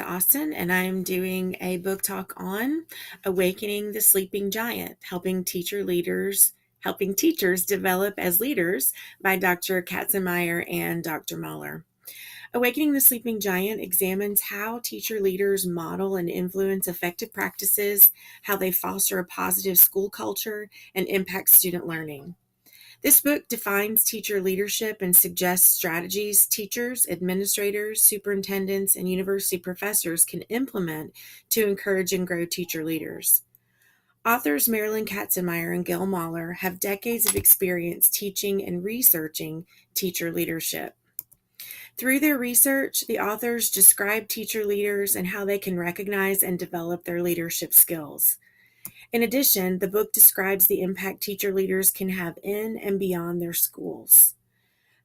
Austin, and I'm doing a book talk on Awakening the Sleeping Giant, helping teachers develop as leaders by Dr. Katzenmeier and Dr. Mahler. Awakening the Sleeping Giant examines how teacher leaders model and influence effective practices, how they foster a positive school culture, and impact student learning. This book defines teacher leadership and suggests strategies teachers, administrators, superintendents, and university professors can implement to encourage and grow teacher leaders. Authors Marilyn Katzenmeier and Gil Mahler have decades of experience teaching and researching teacher leadership. Through their research, the authors describe teacher leaders and how they can recognize and develop their leadership skills. In addition, the book describes the impact teacher leaders can have in and beyond their schools.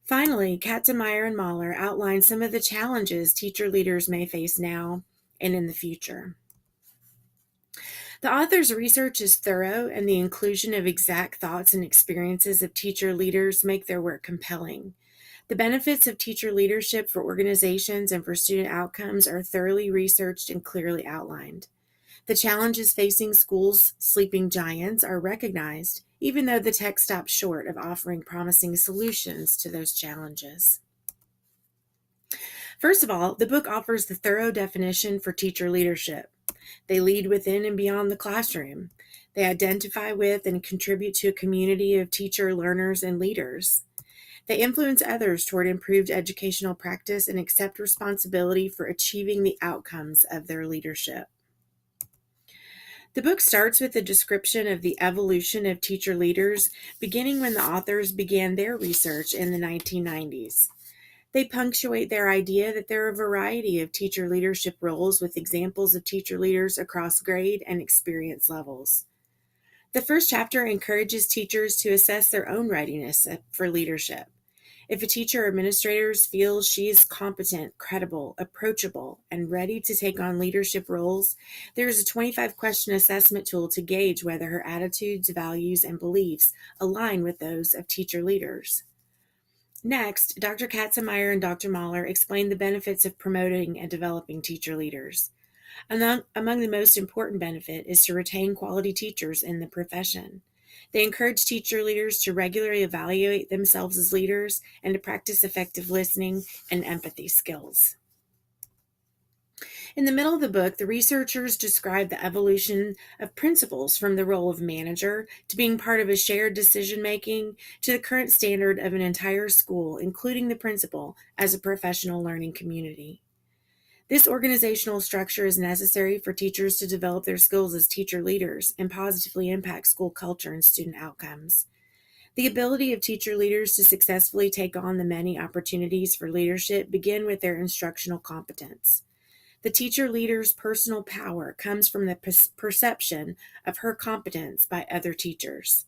Finally, Katzenmeier and Mahler outline some of the challenges teacher leaders may face now and in the future. The author's research is thorough, and the inclusion of exact thoughts and experiences of teacher leaders make their work compelling. The benefits of teacher leadership for organizations and for student outcomes are thoroughly researched and clearly outlined. The challenges facing schools' sleeping giants are recognized, even though the text stops short of offering promising solutions to those challenges. First of all, the book offers the thorough definition for teacher leadership. They lead within and beyond the classroom. They identify with and contribute to a community of teacher learners and leaders. They influence others toward improved educational practice and accept responsibility for achieving the outcomes of their leadership. The book starts with a description of the evolution of teacher leaders, beginning when the authors began their research in the 1990s. They punctuate their idea that there are a variety of teacher leadership roles with examples of teacher leaders across grade and experience levels. The first chapter encourages teachers to assess their own readiness for leadership. If a teacher or administrator feels she is competent, credible, approachable, and ready to take on leadership roles, there is a 25-question assessment tool to gauge whether her attitudes, values, and beliefs align with those of teacher leaders. Next, Dr. Katzenmeier and Dr. Mahler explain the benefits of promoting and developing teacher leaders. Among the most important benefit is to retain quality teachers in the profession. They encourage teacher leaders to regularly evaluate themselves as leaders and to practice effective listening and empathy skills. In the middle of the book, the researchers describe the evolution of principals from the role of manager to being part of a shared decision-making to the current standard of an entire school, including the principal, as a professional learning community. This organizational structure is necessary for teachers to develop their skills as teacher leaders and positively impact school culture and student outcomes. The ability of teacher leaders to successfully take on the many opportunities for leadership begin with their instructional competence. The teacher leader's personal power comes from the perception of her competence by other teachers.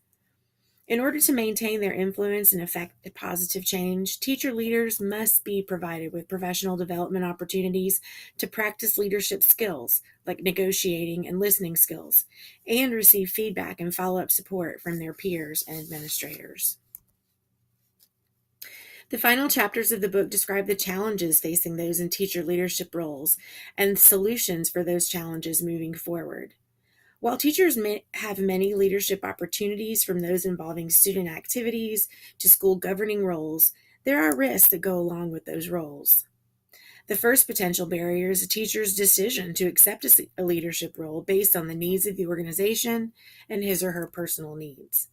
In order to maintain their influence and effect a positive change, teacher leaders must be provided with professional development opportunities to practice leadership skills like negotiating and listening skills, and receive feedback and follow-up support from their peers and administrators. The final chapters of the book describe the challenges facing those in teacher leadership roles and solutions for those challenges moving forward. While teachers may have many leadership opportunities from those involving student activities to school governing roles, there are risks that go along with those roles. The first potential barrier is a teacher's decision to accept a leadership role based on the needs of the organization and his or her personal needs.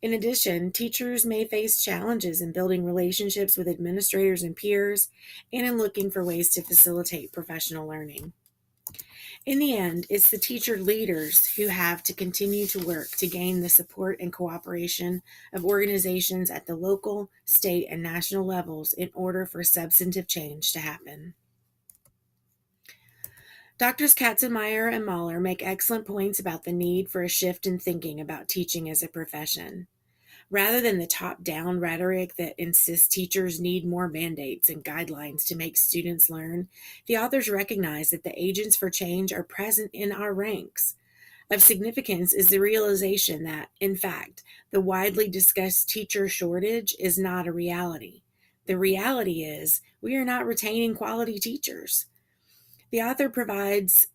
In addition, teachers may face challenges in building relationships with administrators and peers, and in looking for ways to facilitate professional learning. In the end, it's the teacher leaders who have to continue to work to gain the support and cooperation of organizations at the local, state, and national levels in order for substantive change to happen. Doctors Katzenmeier and Mahler make excellent points about the need for a shift in thinking about teaching as a profession. Rather than the top-down rhetoric that insists teachers need more mandates and guidelines to make students learn, the authors recognize that the agents for change are present in our ranks. Of significance is the realization that, in fact, the widely discussed teacher shortage is not a reality. The reality is we are not retaining quality teachers. The author provides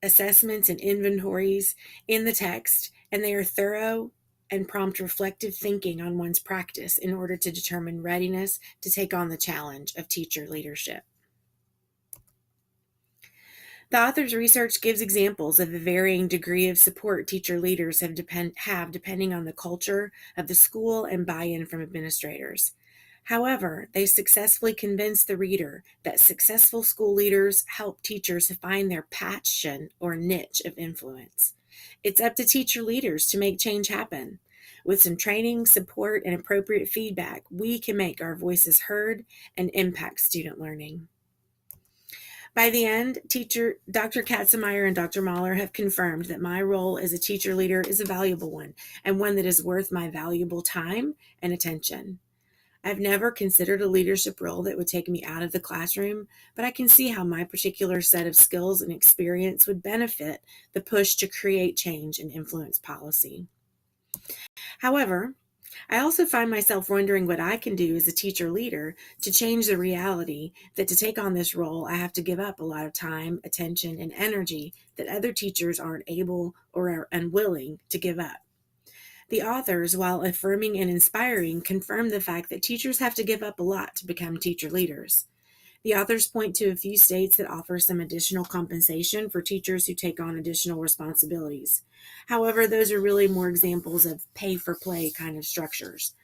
assessments and inventories in the text, and they are thorough and prompt reflective thinking on one's practice in order to determine readiness to take on the challenge of teacher leadership. The author's research gives examples of the varying degree of support teacher leaders have depending on the culture of the school and buy-in from administrators. However, they successfully convince the reader that successful school leaders help teachers find their passion or niche of influence. It's up to teacher leaders to make change happen. With some training, support, and appropriate feedback, we can make our voices heard and impact student learning. By the end, Dr. Katzenmeier and Dr. Mahler have confirmed that my role as a teacher leader is a valuable one, and one that is worth my valuable time and attention. I've never considered a leadership role that would take me out of the classroom, but I can see how my particular set of skills and experience would benefit the push to create change and influence policy. However, I also find myself wondering what I can do as a teacher leader to change the reality that to take on this role, I have to give up a lot of time, attention, and energy that other teachers aren't able or are unwilling to give up. The authors, while affirming and inspiring, confirm the fact that teachers have to give up a lot to become teacher leaders. The authors point to a few states that offer some additional compensation for teachers who take on additional responsibilities. However, those are really more examples of pay-for-play kind of structures.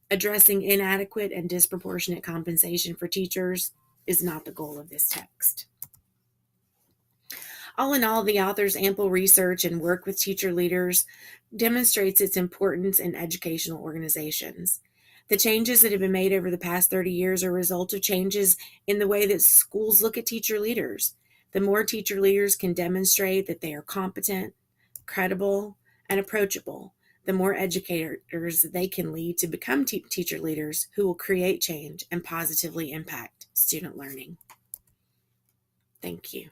Addressing inadequate and disproportionate compensation for teachers is not the goal of this text. All in all, the author's ample research and work with teacher leaders demonstrates its importance in educational organizations. The changes that have been made over the past 30 years are a result of changes in the way that schools look at teacher leaders. The more teacher leaders can demonstrate that they are competent, credible, and approachable, the more educators they can lead to become teacher leaders who will create change and positively impact student learning. Thank you.